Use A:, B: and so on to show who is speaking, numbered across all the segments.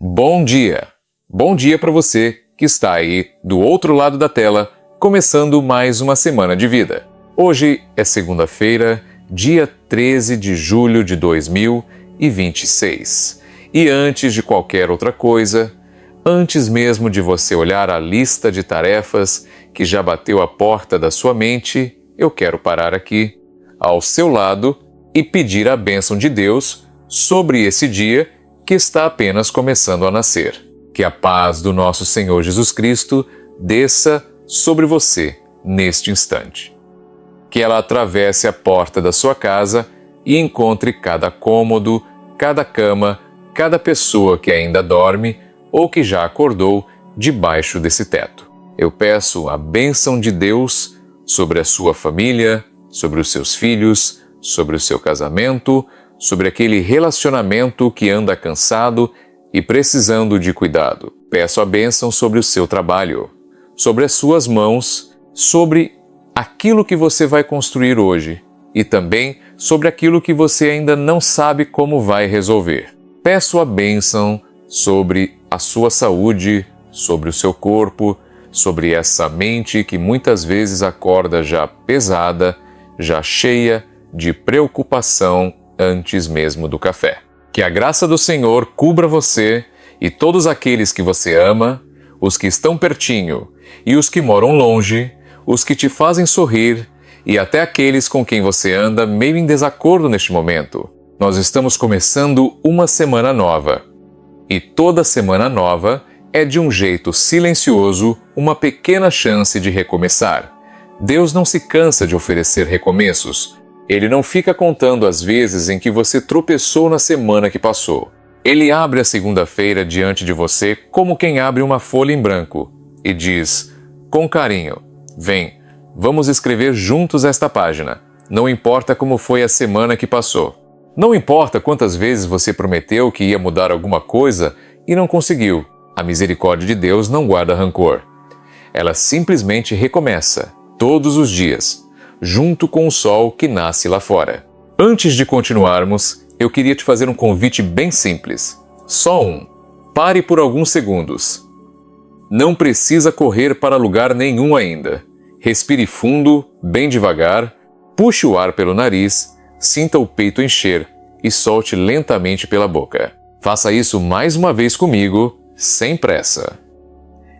A: Bom dia! Bom dia para você que está aí do outro lado da tela, começando mais uma semana de vida. Hoje é segunda-feira, dia 13 de julho de 2026. E antes de qualquer outra coisa, antes mesmo de você olhar a lista de tarefas que já bateu a porta da sua mente, eu quero parar aqui, ao seu lado, e pedir a bênção de Deus sobre esse dia que está apenas começando a nascer. Que a paz do nosso Senhor Jesus Cristo desça sobre você neste instante. Que ela atravesse a porta da sua casa e encontre cada cômodo, cada cama, cada pessoa que ainda dorme ou que já acordou debaixo desse teto. Eu peço a bênção de Deus sobre a sua família, sobre os seus filhos, sobre o seu casamento, sobre aquele relacionamento que anda cansado e precisando de cuidado. Peço a bênção sobre o seu trabalho, sobre as suas mãos, sobre aquilo que você vai construir hoje e também sobre aquilo que você ainda não sabe como vai resolver. Peço a bênção sobre a sua saúde, sobre o seu corpo, sobre essa mente que muitas vezes acorda já pesada, já cheia de preocupação antes mesmo do café. Que a graça do Senhor cubra você e todos aqueles que você ama, os que estão pertinho e os que moram longe, os que te fazem sorrir e até aqueles com quem você anda meio em desacordo neste momento. Nós estamos começando uma semana nova. E toda semana nova é de um jeito silencioso uma pequena chance de recomeçar. Deus não se cansa de oferecer recomeços. Ele não fica contando as vezes em que você tropeçou na semana que passou. Ele abre a segunda-feira diante de você como quem abre uma folha em branco e diz, com carinho, vem, vamos escrever juntos esta página. Não importa como foi a semana que passou. Não importa quantas vezes você prometeu que ia mudar alguma coisa e não conseguiu. A misericórdia de Deus não guarda rancor. Ela simplesmente recomeça, todos os dias, junto com o sol que nasce lá fora. Antes de continuarmos, eu queria te fazer um convite bem simples. Só um. Pare por alguns segundos. Não precisa correr para lugar nenhum ainda. Respire fundo, bem devagar, puxe o ar pelo nariz, sinta o peito encher e solte lentamente pela boca. Faça isso mais uma vez comigo, sem pressa.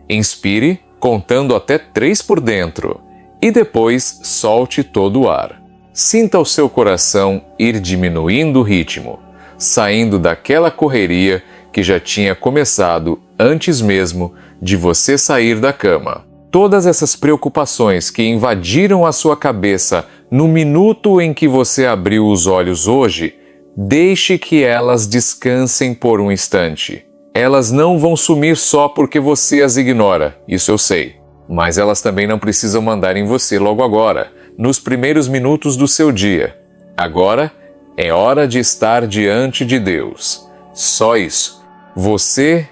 A: Inspire, contando até 3 por dentro. E depois solte todo o ar. Sinta o seu coração ir diminuindo o ritmo, saindo daquela correria que já tinha começado antes mesmo de você sair da cama. Todas essas preocupações que invadiram a sua cabeça no minuto em que você abriu os olhos hoje, deixe que elas descansem por um instante. Elas não vão sumir só porque você as ignora, isso eu sei. Mas elas também não precisam mandar em você logo agora, nos primeiros minutos do seu dia. Agora é hora de estar diante de Deus. Só isso. Você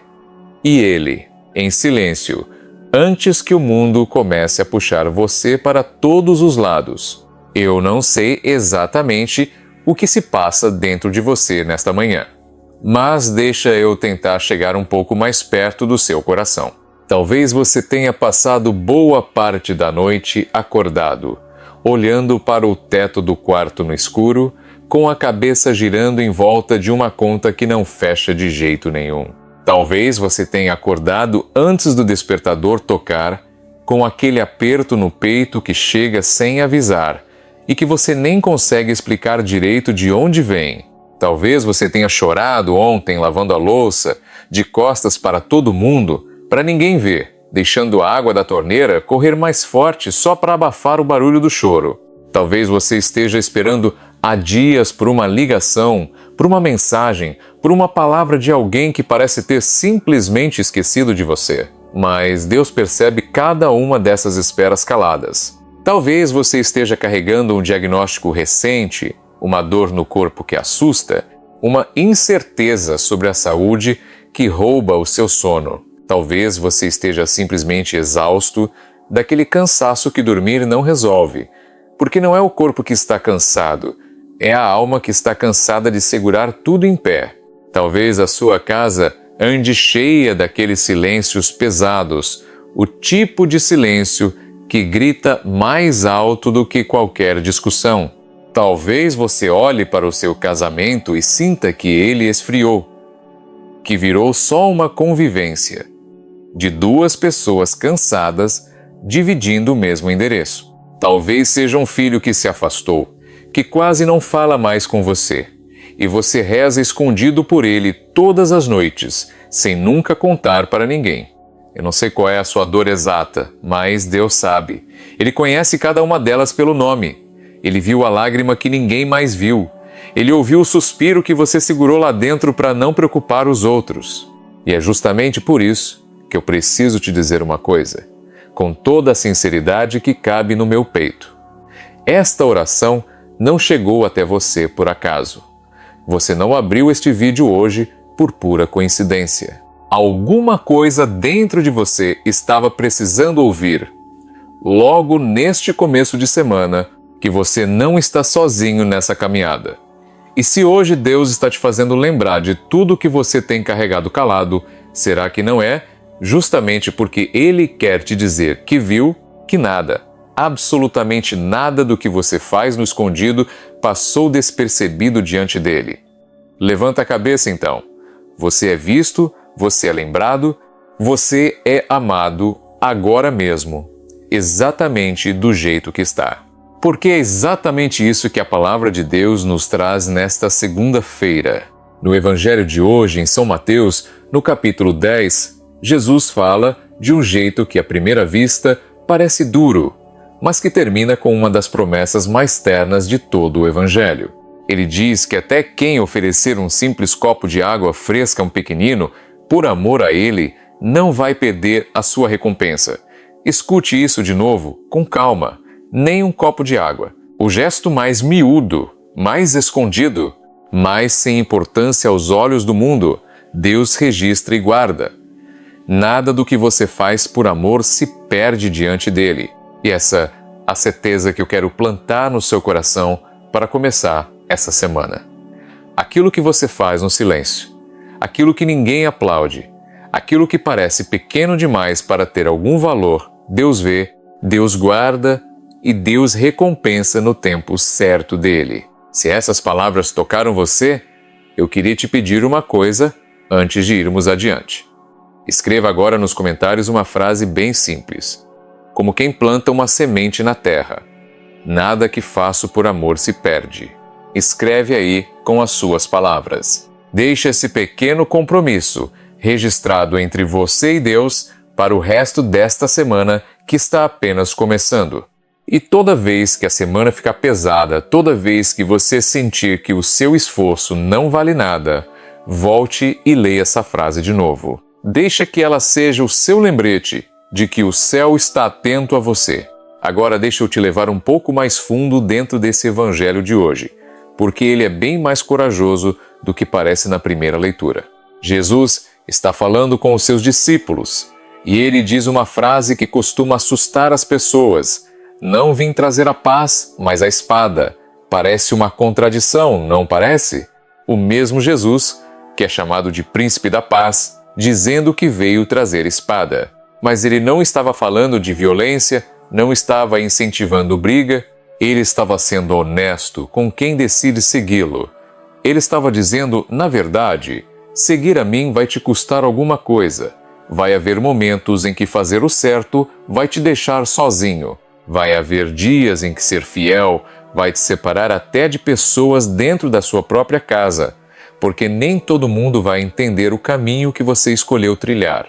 A: e Ele, em silêncio, antes que o mundo comece a puxar você para todos os lados. Eu não sei exatamente o que se passa dentro de você nesta manhã, mas deixa eu tentar chegar um pouco mais perto do seu coração. Talvez você tenha passado boa parte da noite acordado, olhando para o teto do quarto no escuro, com a cabeça girando em volta de uma conta que não fecha de jeito nenhum. Talvez você tenha acordado antes do despertador tocar, com aquele aperto no peito que chega sem avisar e que você nem consegue explicar direito de onde vem. Talvez você tenha chorado ontem lavando a louça, de costas para todo mundo, para ninguém ver, deixando a água da torneira correr mais forte só para abafar o barulho do choro. Talvez você esteja esperando há dias por uma ligação, por uma mensagem, por uma palavra de alguém que parece ter simplesmente esquecido de você. Mas Deus percebe cada uma dessas esperas caladas. Talvez você esteja carregando um diagnóstico recente, uma dor no corpo que assusta, uma incerteza sobre a saúde que rouba o seu sono. Talvez você esteja simplesmente exausto daquele cansaço que dormir não resolve, porque não é o corpo que está cansado, é a alma que está cansada de segurar tudo em pé. Talvez a sua casa Ande cheia daqueles silêncios pesados, o tipo de silêncio que grita mais alto do que qualquer discussão. Talvez você olhe para o seu casamento e sinta que ele esfriou, que virou só uma convivência de duas pessoas cansadas dividindo o mesmo endereço. Talvez seja um filho que se afastou, que quase não fala mais com você, e você reza escondido por ele todas as noites, sem nunca contar para ninguém. Eu não sei qual é a sua dor exata, mas Deus sabe. Ele conhece cada uma delas pelo nome. Ele viu a lágrima que ninguém mais viu. Ele ouviu o suspiro que você segurou lá dentro para não preocupar os outros. E é justamente por isso que eu preciso te dizer uma coisa, com toda a sinceridade que cabe no meu peito. Esta oração não chegou até você por acaso. Você não abriu este vídeo hoje por pura coincidência. Alguma coisa dentro de você estava precisando ouvir, logo neste começo de semana, que você não está sozinho nessa caminhada. E se hoje Deus está te fazendo lembrar de tudo que você tem carregado calado, será que não é justamente porque Ele quer te dizer que viu que nada, absolutamente nada do que você faz no escondido passou despercebido diante dele? Levanta a cabeça então. Você é visto, você é lembrado, você é amado agora mesmo, exatamente do jeito que está. Porque é exatamente isso que a palavra de Deus nos traz nesta segunda-feira. No Evangelho de hoje, em São Mateus, no capítulo 10, Jesus fala de um jeito que à primeira vista parece duro, mas que termina com uma das promessas mais ternas de todo o Evangelho. Ele diz que até quem oferecer um simples copo de água fresca a um pequenino, por amor a ele, não vai perder a sua recompensa. Escute isso de novo, com calma. Nem um copo de água. O gesto mais miúdo, mais escondido, mais sem importância aos olhos do mundo, Deus registra e guarda. Nada do que você faz por amor se perde diante dele. E essa a certeza que eu quero plantar no seu coração para começar essa semana. Aquilo que você faz no silêncio, aquilo que ninguém aplaude, aquilo que parece pequeno demais para ter algum valor, Deus vê, Deus guarda e Deus recompensa no tempo certo dele. Se essas palavras tocaram você, eu queria te pedir uma coisa antes de irmos adiante. Escreva agora nos comentários uma frase bem simples, como quem planta uma semente na terra. Nada que faço por amor se perde. Escreve aí com as suas palavras. Deixe esse pequeno compromisso registrado entre você e Deus para o resto desta semana que está apenas começando. E toda vez que a semana ficar pesada, toda vez que você sentir que o seu esforço não vale nada, volte e leia essa frase de novo. Deixa que ela seja o seu lembrete de que o céu está atento a você. Agora deixa eu te levar um pouco mais fundo dentro desse evangelho de hoje, porque ele é bem mais corajoso do que parece na primeira leitura. Jesus está falando com os seus discípulos, e ele diz uma frase que costuma assustar as pessoas: não vim trazer a paz, mas a espada. Parece uma contradição, não parece? O mesmo Jesus, que é chamado de Príncipe da Paz, dizendo que veio trazer espada. Mas ele não estava falando de violência, não estava incentivando briga, ele estava sendo honesto com quem decide segui-lo. Ele estava dizendo, na verdade, seguir a mim vai te custar alguma coisa. Vai haver momentos em que fazer o certo vai te deixar sozinho. Vai haver dias em que ser fiel vai te separar até de pessoas dentro da sua própria casa, porque nem todo mundo vai entender o caminho que você escolheu trilhar.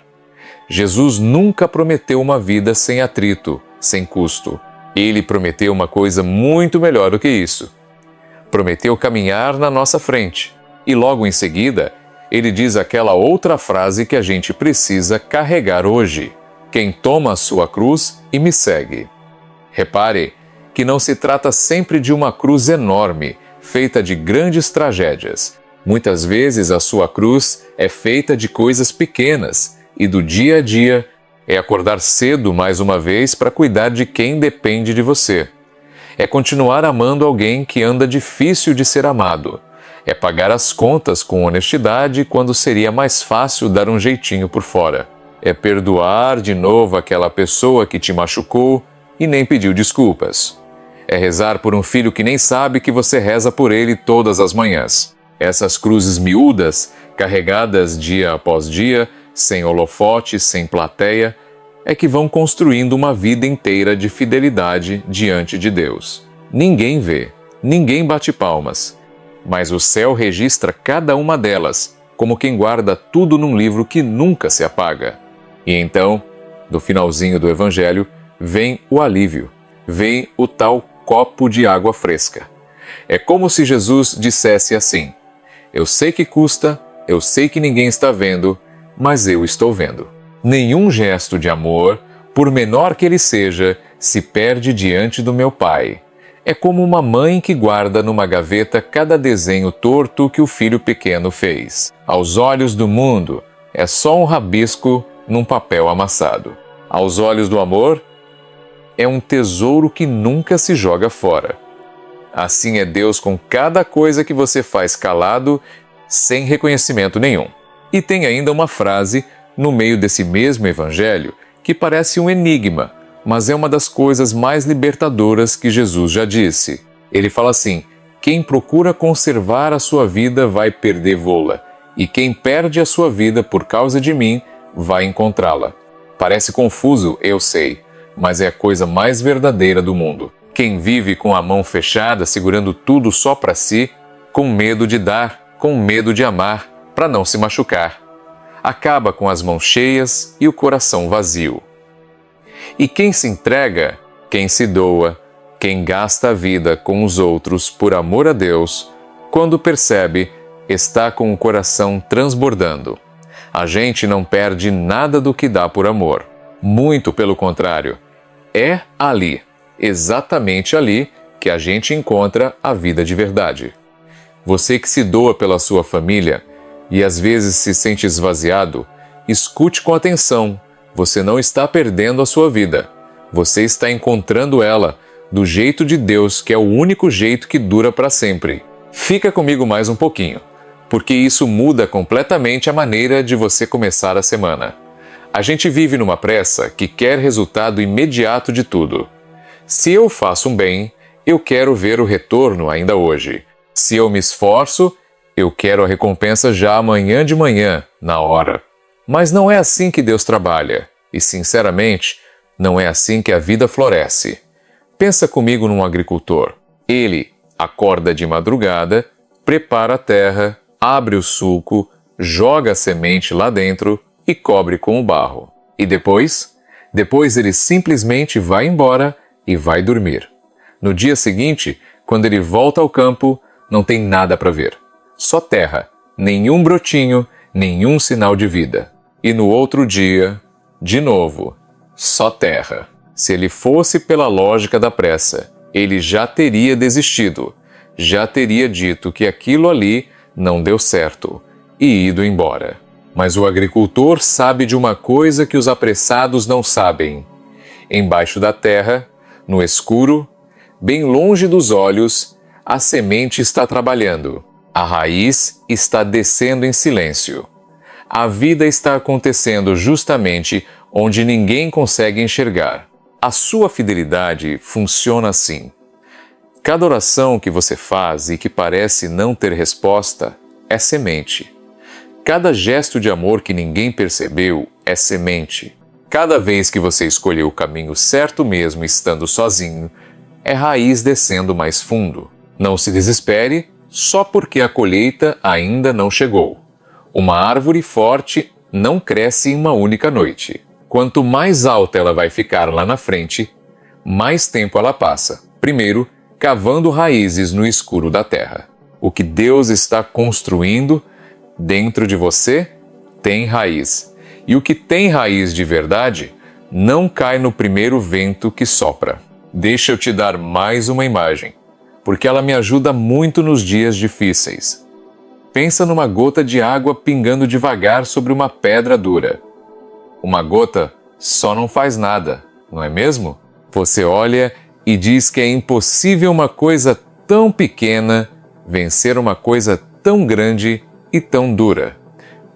A: Jesus nunca prometeu uma vida sem atrito, sem custo. Ele prometeu uma coisa muito melhor do que isso. Prometeu caminhar na nossa frente. E logo em seguida, ele diz aquela outra frase que a gente precisa carregar hoje: quem toma a sua cruz e me segue. Repare que não se trata sempre de uma cruz enorme, feita de grandes tragédias. Muitas vezes a sua cruz é feita de coisas pequenas e do dia a dia é acordar cedo mais uma vez para cuidar de quem depende de você. É continuar amando alguém que anda difícil de ser amado. É pagar as contas com honestidade quando seria mais fácil dar um jeitinho por fora. É perdoar de novo aquela pessoa que te machucou e nem pediu desculpas. É rezar por um filho que nem sabe que você reza por ele todas as manhãs. Essas cruzes miúdas, carregadas dia após dia, sem holofote, sem plateia, é que vão construindo uma vida inteira de fidelidade diante de Deus. Ninguém vê, ninguém bate palmas, mas o céu registra cada uma delas, como quem guarda tudo num livro que nunca se apaga. E então, do finalzinho do Evangelho, vem o alívio, vem o tal copo de água fresca. É como se Jesus dissesse assim: eu sei que custa, eu sei que ninguém está vendo, mas eu estou vendo. Nenhum gesto de amor, por menor que ele seja, se perde diante do meu Pai. É como uma mãe que guarda numa gaveta cada desenho torto que o filho pequeno fez. Aos olhos do mundo, é só um rabisco num papel amassado. Aos olhos do amor, é um tesouro que nunca se joga fora. Assim é Deus com cada coisa que você faz calado, sem reconhecimento nenhum. E tem ainda uma frase no meio desse mesmo evangelho que parece um enigma, mas é uma das coisas mais libertadoras que Jesus já disse. Ele fala assim: quem procura conservar a sua vida vai perdê-la, e quem perde a sua vida por causa de mim vai encontrá-la. Parece confuso, eu sei, mas é a coisa mais verdadeira do mundo. Quem vive com a mão fechada, segurando tudo só para si, com medo de dar, com medo de amar, para não se machucar, acaba com as mãos cheias e o coração vazio. E quem se entrega, quem se doa, quem gasta a vida com os outros por amor a Deus, quando percebe, está com o coração transbordando. A gente não perde nada do que dá por amor. Muito pelo contrário. É ali, exatamente ali, que a gente encontra a vida de verdade. Você que se doa pela sua família e às vezes se sente esvaziado, escute com atenção. Você não está perdendo a sua vida. Você está encontrando ela do jeito de Deus, que é o único jeito que dura para sempre. Fica comigo mais um pouquinho, porque isso muda completamente a maneira de você começar a semana. A gente vive numa pressa que quer resultado imediato de tudo. Se eu faço um bem, eu quero ver o retorno ainda hoje. Se eu me esforço, eu quero a recompensa já amanhã de manhã, na hora. Mas não é assim que Deus trabalha. E, sinceramente, não é assim que a vida floresce. Pensa comigo num agricultor. Ele acorda de madrugada, prepara a terra, abre o sulco, joga a semente lá dentro e cobre com o barro. E depois? Depois ele simplesmente vai embora e vai dormir. No dia seguinte, quando ele volta ao campo, não tem nada para ver. Só terra, nenhum brotinho, nenhum sinal de vida. E no outro dia, de novo, só terra. Se ele fosse pela lógica da pressa, ele já teria desistido, já teria dito que aquilo ali não deu certo e ido embora. Mas o agricultor sabe de uma coisa que os apressados não sabem. Embaixo da terra, no escuro, bem longe dos olhos, a semente está trabalhando. A raiz está descendo em silêncio. A vida está acontecendo justamente onde ninguém consegue enxergar. A sua fidelidade funciona assim. Cada oração que você faz e que parece não ter resposta é semente. Cada gesto de amor que ninguém percebeu é semente. Cada vez que você escolheu o caminho certo mesmo estando sozinho, é raiz descendo mais fundo. Não se desespere só porque a colheita ainda não chegou. Uma árvore forte não cresce em uma única noite. Quanto mais alta ela vai ficar lá na frente, mais tempo ela passa. Primeiro, cavando raízes no escuro da terra. O que Deus está construindo dentro de você tem raiz. E o que tem raiz de verdade não cai no primeiro vento que sopra. Deixa eu te dar mais uma imagem, porque ela me ajuda muito nos dias difíceis. Pensa numa gota de água pingando devagar sobre uma pedra dura. Uma gota só não faz nada, não é mesmo? Você olha e diz que é impossível uma coisa tão pequena vencer uma coisa tão grande e tão dura.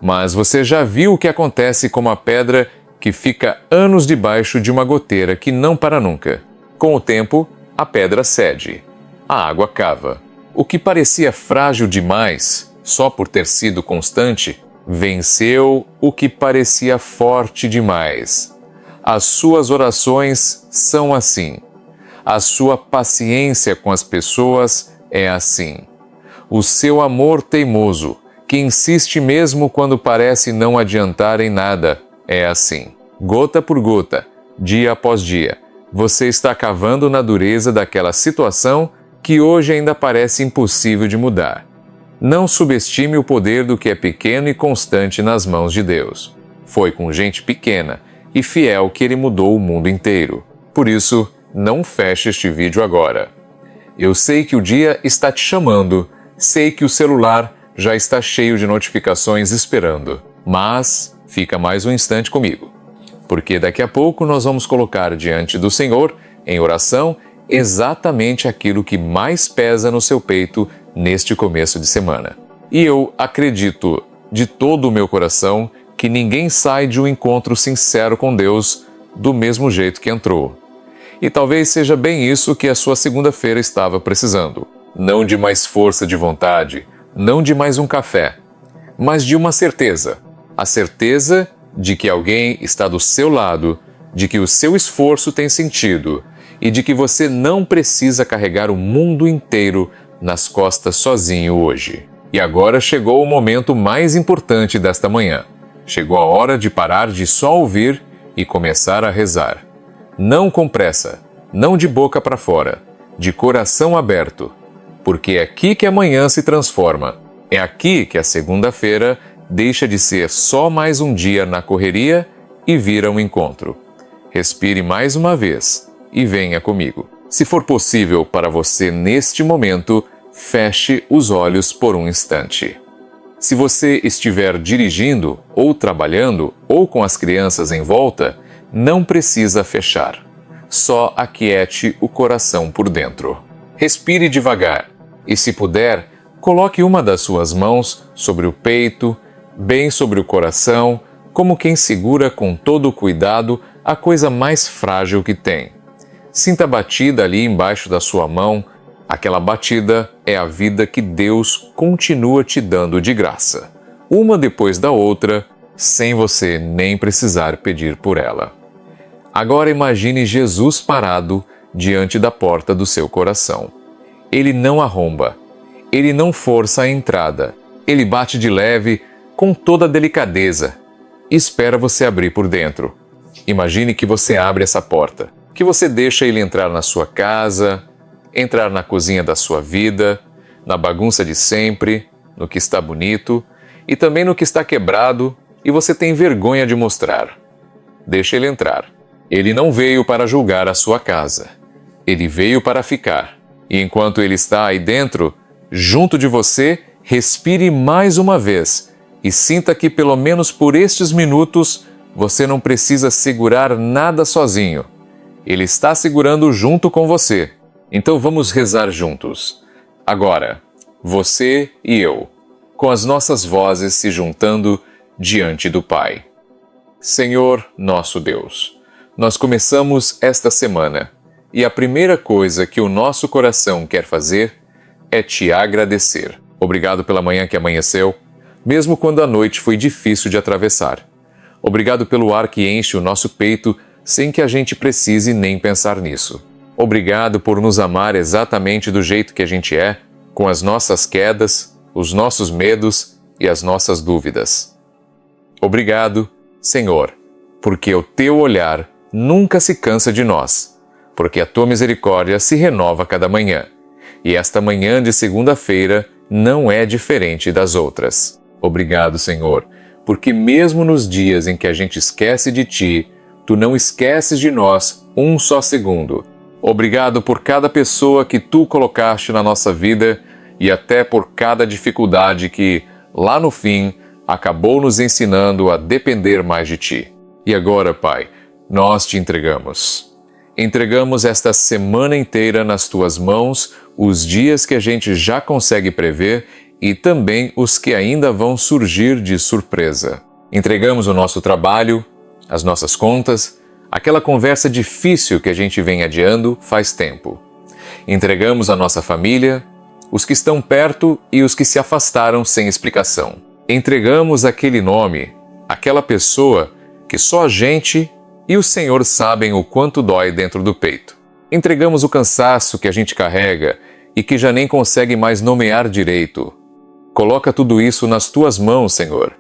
A: Mas você já viu o que acontece com uma pedra que fica anos debaixo de uma goteira que não para nunca. Com o tempo, a pedra cede. A água cava. O que parecia frágil demais, só por ter sido constante, venceu o que parecia forte demais. As suas orações são assim. A sua paciência com as pessoas é assim. O seu amor teimoso, que insiste mesmo quando parece não adiantar em nada, é assim. Gota por gota, dia após dia, você está cavando na dureza daquela situação que hoje ainda parece impossível de mudar. Não subestime o poder do que é pequeno e constante nas mãos de Deus. Foi com gente pequena e fiel que Ele mudou o mundo inteiro. Por isso, não feche este vídeo agora. Eu sei que o dia está te chamando, sei que o celular já está cheio de notificações esperando, mas fica mais um instante comigo, porque daqui a pouco nós vamos colocar diante do Senhor, em oração, exatamente aquilo que mais pesa no seu peito neste começo de semana. E eu acredito de todo o meu coração que ninguém sai de um encontro sincero com Deus do mesmo jeito que entrou. E talvez seja bem isso que a sua segunda-feira estava precisando. Não de mais força de vontade, não de mais um café, mas de uma certeza. A certeza de que alguém está do seu lado, de que o seu esforço tem sentido e de que você não precisa carregar o mundo inteiro nas costas sozinho hoje. E agora chegou o momento mais importante desta manhã. Chegou a hora de parar de só ouvir e começar a rezar. Não com pressa, não de boca para fora, de coração aberto, porque é aqui que amanhã se transforma. É aqui que a segunda-feira deixa de ser só mais um dia na correria e vira um encontro. Respire mais uma vez e venha comigo. Se for possível para você neste momento, feche os olhos por um instante. Se você estiver dirigindo ou trabalhando ou com as crianças em volta, não precisa fechar. Só aquiete o coração por dentro. Respire devagar e, se puder, coloque uma das suas mãos sobre o peito, bem sobre o coração, como quem segura com todo o cuidado a coisa mais frágil que tem. Sinta a batida ali embaixo da sua mão. Aquela batida é a vida que Deus continua te dando de graça, uma depois da outra, sem você nem precisar pedir por ela. Agora imagine Jesus parado diante da porta do seu coração. Ele não arromba, ele não força a entrada, ele bate de leve, com toda a delicadeza, e espera você abrir por dentro. Imagine que você abre essa porta, que você deixa ele entrar na sua casa, entrar na cozinha da sua vida, na bagunça de sempre, no que está bonito e também no que está quebrado e você tem vergonha de mostrar. Deixe ele entrar. Ele não veio para julgar a sua casa. Ele veio para ficar. E enquanto ele está aí dentro, junto de você, respire mais uma vez e sinta que pelo menos por estes minutos você não precisa segurar nada sozinho. Ele está segurando junto com você. Então vamos rezar juntos. Agora, você e eu, com as nossas vozes se juntando diante do Pai. Senhor nosso Deus, nós começamos esta semana e a primeira coisa que o nosso coração quer fazer é te agradecer. Obrigado pela manhã que amanheceu, mesmo quando a noite foi difícil de atravessar. Obrigado pelo ar que enche o nosso peito sem que a gente precise nem pensar nisso. Obrigado por nos amar exatamente do jeito que a gente é, com as nossas quedas, os nossos medos e as nossas dúvidas. Obrigado, Senhor, porque o teu olhar nunca se cansa de nós, porque a tua misericórdia se renova cada manhã, e esta manhã de segunda-feira não é diferente das outras. Obrigado, Senhor, porque mesmo nos dias em que a gente esquece de ti, tu não esqueces de nós um só segundo. Obrigado por cada pessoa que tu colocaste na nossa vida e até por cada dificuldade que, lá no fim, acabou nos ensinando a depender mais de ti. E agora, Pai, nós te entregamos. Entregamos esta semana inteira nas tuas mãos, os dias que a gente já consegue prever e também os que ainda vão surgir de surpresa. Entregamos o nosso trabalho, as nossas contas, aquela conversa difícil que a gente vem adiando faz tempo. Entregamos a nossa família, os que estão perto e os que se afastaram sem explicação. Entregamos aquele nome, aquela pessoa que só a gente e o Senhor sabem o quanto dói dentro do peito. Entregamos o cansaço que a gente carrega e que já nem consegue mais nomear direito. Coloca tudo isso nas tuas mãos, Senhor,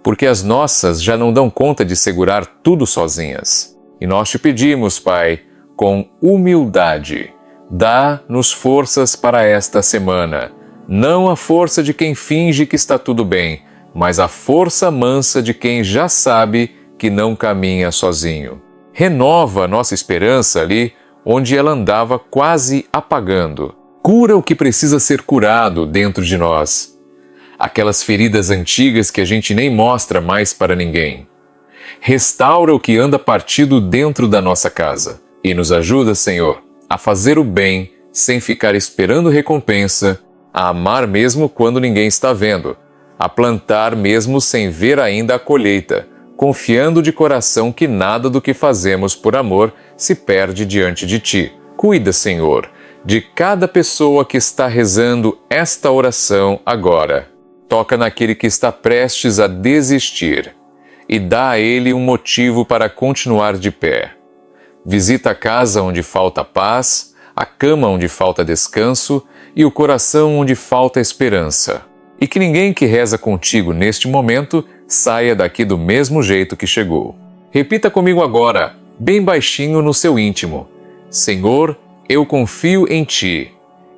A: porque as nossas já não dão conta de segurar tudo sozinhas. E nós te pedimos, Pai, com humildade, dá-nos forças para esta semana. Não a força de quem finge que está tudo bem, mas a força mansa de quem já sabe que não caminha sozinho. Renova a nossa esperança ali onde ela andava quase apagando. Cura o que precisa ser curado dentro de nós. Aquelas feridas antigas que a gente nem mostra mais para ninguém. Restaura o que anda partido dentro da nossa casa. E nos ajuda, Senhor, a fazer o bem sem ficar esperando recompensa, a amar mesmo quando ninguém está vendo, a plantar mesmo sem ver ainda a colheita, confiando de coração que nada do que fazemos por amor se perde diante de Ti. Cuida, Senhor, de cada pessoa que está rezando esta oração agora. Toca naquele que está prestes a desistir e dá a ele um motivo para continuar de pé. Visita a casa onde falta paz, a cama onde falta descanso e o coração onde falta esperança. E que ninguém que reza contigo neste momento saia daqui do mesmo jeito que chegou. Repita comigo agora, bem baixinho no seu íntimo: Senhor, eu confio em Ti,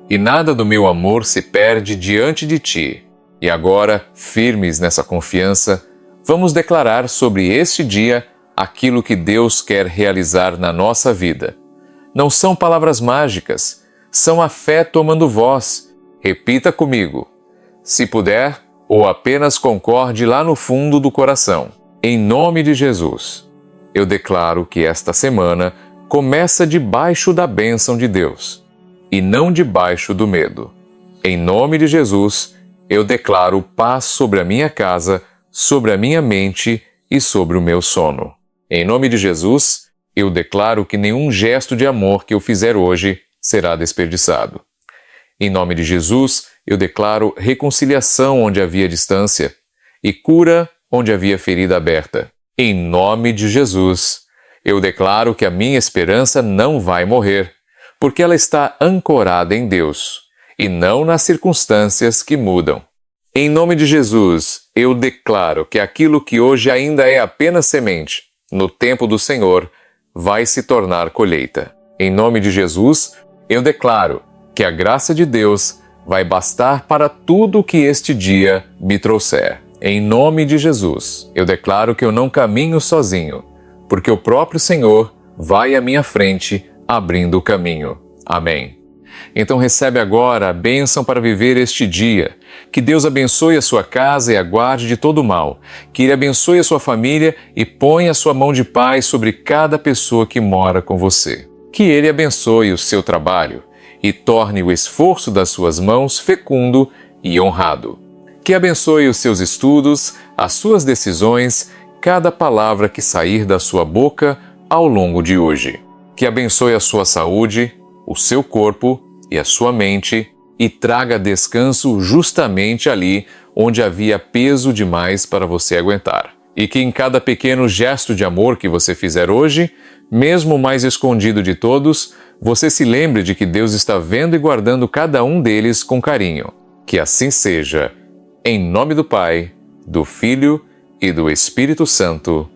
A: e nada do meu amor se perde diante de Ti. E agora, firmes nessa confiança, vamos declarar sobre este dia aquilo que Deus quer realizar na nossa vida. Não são palavras mágicas, são a fé tomando voz. Repita comigo, se puder, ou apenas concorde lá no fundo do coração. Em nome de Jesus, eu declaro que esta semana começa debaixo da bênção de Deus e não debaixo do medo. Em nome de Jesus, eu declaro paz sobre a minha casa, sobre a minha mente e sobre o meu sono. Em nome de Jesus, eu declaro que nenhum gesto de amor que eu fizer hoje será desperdiçado. Em nome de Jesus, eu declaro reconciliação onde havia distância e cura onde havia ferida aberta. Em nome de Jesus, eu declaro que a minha esperança não vai morrer, porque ela está ancorada em Deus e não nas circunstâncias que mudam. Em nome de Jesus, eu declaro que aquilo que hoje ainda é apenas semente, no tempo do Senhor, vai se tornar colheita. Em nome de Jesus, eu declaro que a graça de Deus vai bastar para tudo que este dia me trouxer. Em nome de Jesus, eu declaro que eu não caminho sozinho, porque o próprio Senhor vai à minha frente, abrindo o caminho. Amém. Então recebe agora a bênção para viver este dia. Que Deus abençoe a sua casa e a guarde de todo mal. Que Ele abençoe a sua família e ponha a sua mão de paz sobre cada pessoa que mora com você. Que Ele abençoe o seu trabalho e torne o esforço das suas mãos fecundo e honrado. Que abençoe os seus estudos, as suas decisões, cada palavra que sair da sua boca ao longo de hoje. Que abençoe a sua saúde, o seu corpo e a sua mente e traga descanso justamente ali onde havia peso demais para você aguentar. E que em cada pequeno gesto de amor que você fizer hoje, mesmo o mais escondido de todos, você se lembre de que Deus está vendo e guardando cada um deles com carinho. Que assim seja. Em nome do Pai, do Filho e do Espírito Santo.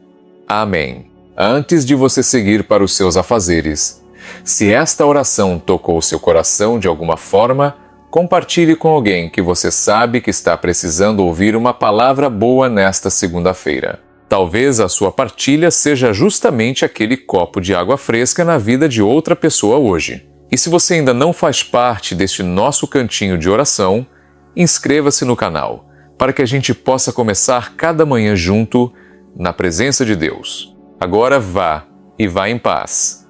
A: Amém. Antes de você seguir para os seus afazeres, se esta oração tocou seu coração de alguma forma, compartilhe com alguém que você sabe que está precisando ouvir uma palavra boa nesta segunda-feira. Talvez a sua partilha seja justamente aquele copo de água fresca na vida de outra pessoa hoje. E se você ainda não faz parte deste nosso cantinho de oração, inscreva-se no canal, para que a gente possa começar cada manhã junto na presença de Deus. Agora vá e vá em paz.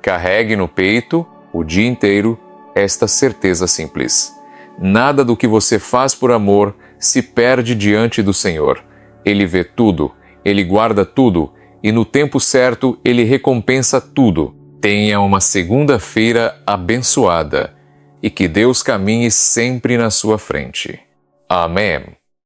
A: Carregue no peito, o dia inteiro, esta certeza simples: Nada do que você faz por amor se perde diante do Senhor. Ele vê tudo, Ele guarda tudo e no tempo certo Ele recompensa tudo. Tenha uma segunda-feira abençoada e que Deus caminhe sempre na sua frente. Amém.